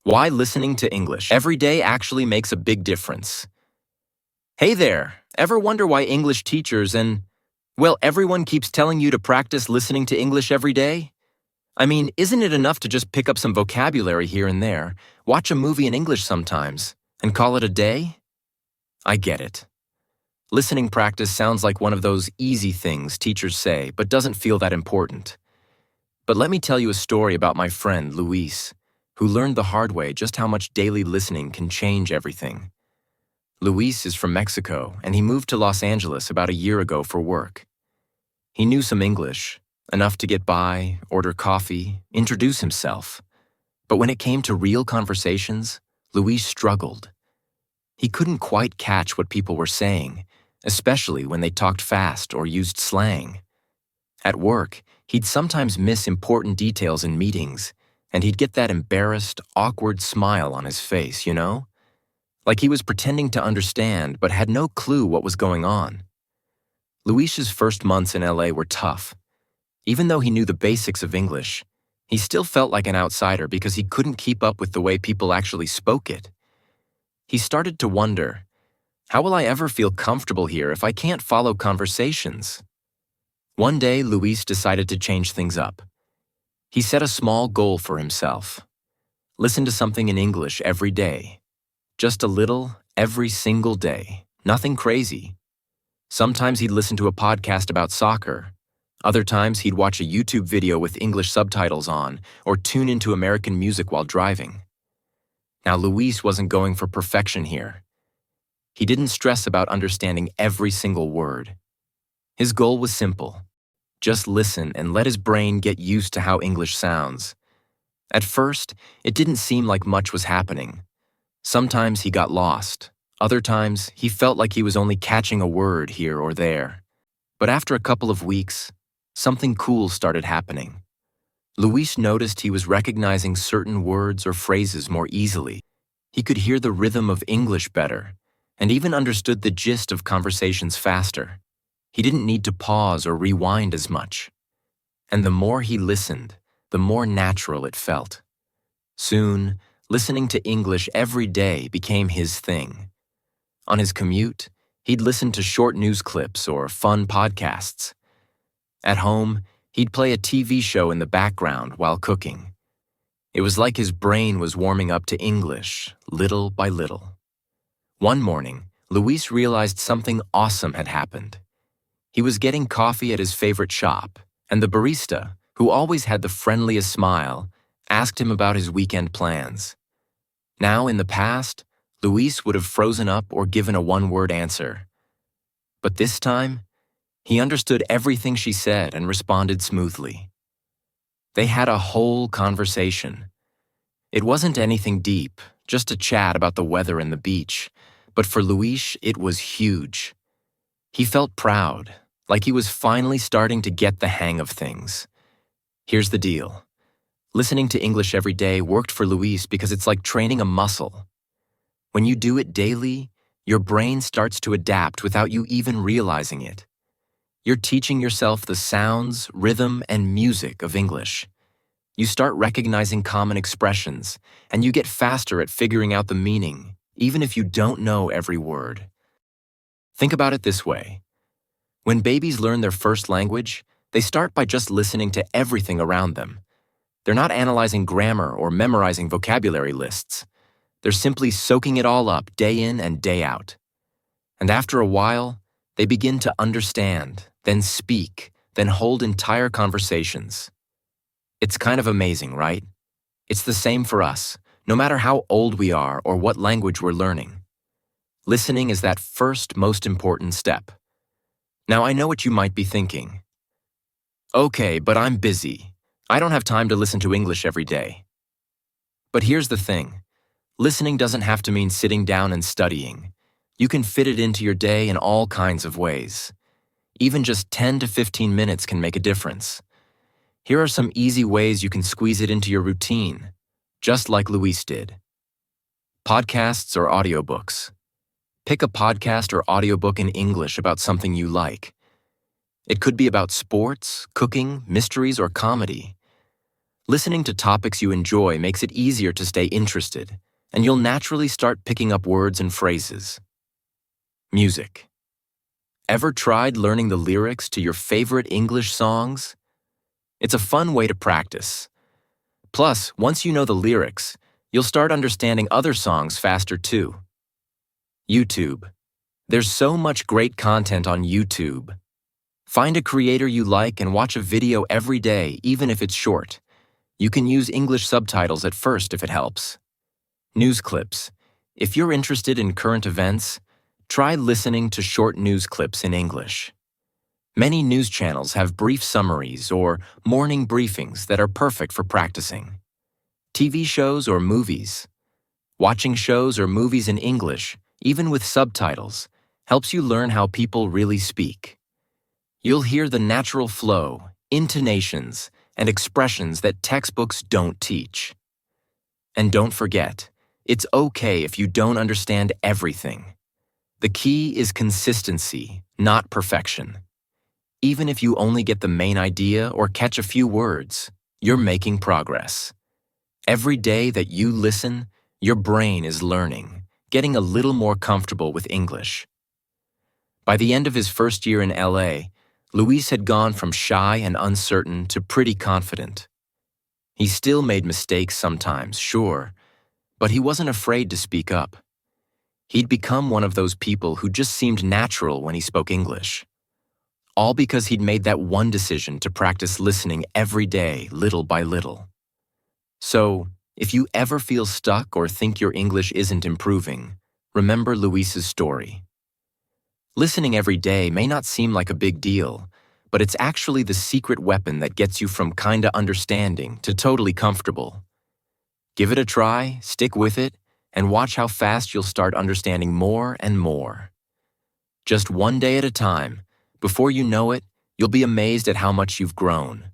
Why listening to English every day actually makes a big difference. Hey there, ever wonder why English teachers well, everyone keeps telling you to practice listening to English every day? I mean, isn't it enough to just pick up some vocabulary here and there, watch a movie in English sometimes, and call it a day? I get it. Listening practice sounds like one of those easy things teachers say, but doesn't feel that important. But let me tell you a story about my friend, Luis, who learned the hard way just how much daily listening can change everything. Luis is from Mexico, and he moved to Los Angeles about a year ago for work. He knew some English, enough to get by, order coffee, introduce himself. But when it came to real conversations, Luis struggled. He couldn't quite catch what people were saying, especially when they talked fast or used slang. At work, he'd sometimes miss important details in meetings, and he'd get that embarrassed, awkward smile on his face, like he was pretending to understand but had no clue what was going on. Luis's first months in LA were tough. Even though he knew the basics of English, he still felt like an outsider because he couldn't keep up with the way people actually spoke it. He started to wonder, how will I ever feel comfortable here if I can't follow conversations? One day, Luis decided to change things up. He set a small goal for himself. Listen to something in English every day. Just a little, every single day. Nothing crazy. Sometimes he'd listen to a podcast about soccer. Other times he'd watch a YouTube video with English subtitles on or tune into American music while driving. Now, Luis wasn't going for perfection here. He didn't stress about understanding every single word. His goal was simple. Just listen and let his brain get used to how English sounds. At first, it didn't seem like much was happening. Sometimes he got lost. Other times, he felt like he was only catching a word here or there. But after a couple of weeks, something cool started happening. Luis noticed he was recognizing certain words or phrases more easily. He could hear the rhythm of English better, and even understood the gist of conversations faster. He didn't need to pause or rewind as much. And the more he listened, the more natural it felt. Soon, listening to English every day became his thing. On his commute, he'd listen to short news clips or fun podcasts. At home, he'd play a TV show in the background while cooking. It was like his brain was warming up to English, little by little. One morning, Luis realized something awesome had happened. He was getting coffee at his favorite shop, and the barista, who always had the friendliest smile, asked him about his weekend plans. Now, in the past, Luis would have frozen up or given a one-word answer. But this time, he understood everything she said and responded smoothly. They had a whole conversation. It wasn't anything deep, just a chat about the weather and the beach, but for Luis, it was huge. He felt proud, like he was finally starting to get the hang of things. Here's the deal. Listening to English every day worked for Luis because it's like training a muscle. When you do it daily, your brain starts to adapt without you even realizing it. You're teaching yourself the sounds, rhythm, and music of English. You start recognizing common expressions, and you get faster at figuring out the meaning, even if you don't know every word. Think about it this way. When babies learn their first language, they start by just listening to everything around them. They're not analyzing grammar or memorizing vocabulary lists. They're simply soaking it all up day in and day out. And after a while, they begin to understand, then speak, then hold entire conversations. It's kind of amazing, right? It's the same for us, no matter how old we are or what language we're learning. Listening is that first most important step. Now, I know what you might be thinking. Okay, but I'm busy. I don't have time to listen to English every day. But here's the thing. Listening doesn't have to mean sitting down and studying. You can fit it into your day in all kinds of ways. Even just 10 to 15 minutes can make a difference. Here are some easy ways you can squeeze it into your routine, just like Luis did. Podcasts or audiobooks. Pick a podcast or audiobook in English about something you like. It could be about sports, cooking, mysteries, or comedy. Listening to topics you enjoy makes it easier to stay interested, and you'll naturally start picking up words and phrases. Music. Ever tried learning the lyrics to your favorite English songs? It's a fun way to practice. Plus, once you know the lyrics, you'll start understanding other songs faster too. YouTube. There's so much great content on YouTube. Find a creator you like and watch a video every day, even if it's short. You can use English subtitles at first if it helps. News clips. If you're interested in current events, try listening to short news clips in English. Many news channels have brief summaries or morning briefings that are perfect for practicing. TV shows or movies. Watching shows or movies in English, even with subtitles, helps you learn how people really speak. You'll hear the natural flow, intonations, and expressions that textbooks don't teach. And don't forget, it's okay if you don't understand everything. The key is consistency, not perfection. Even if you only get the main idea or catch a few words, you're making progress. Every day that you listen, your brain is learning, getting a little more comfortable with English. By the end of his first year in LA, Luis had gone from shy and uncertain to pretty confident. He still made mistakes sometimes, sure, but he wasn't afraid to speak up. He'd become one of those people who just seemed natural when he spoke English. All because he'd made that one decision to practice listening every day, little by little. So, if you ever feel stuck or think your English isn't improving, remember Luis's story. Listening every day may not seem like a big deal, but it's actually the secret weapon that gets you from kinda understanding to totally comfortable. Give it a try, stick with it, and watch how fast you'll start understanding more and more. Just one day at a time. Before you know it, you'll be amazed at how much you've grown.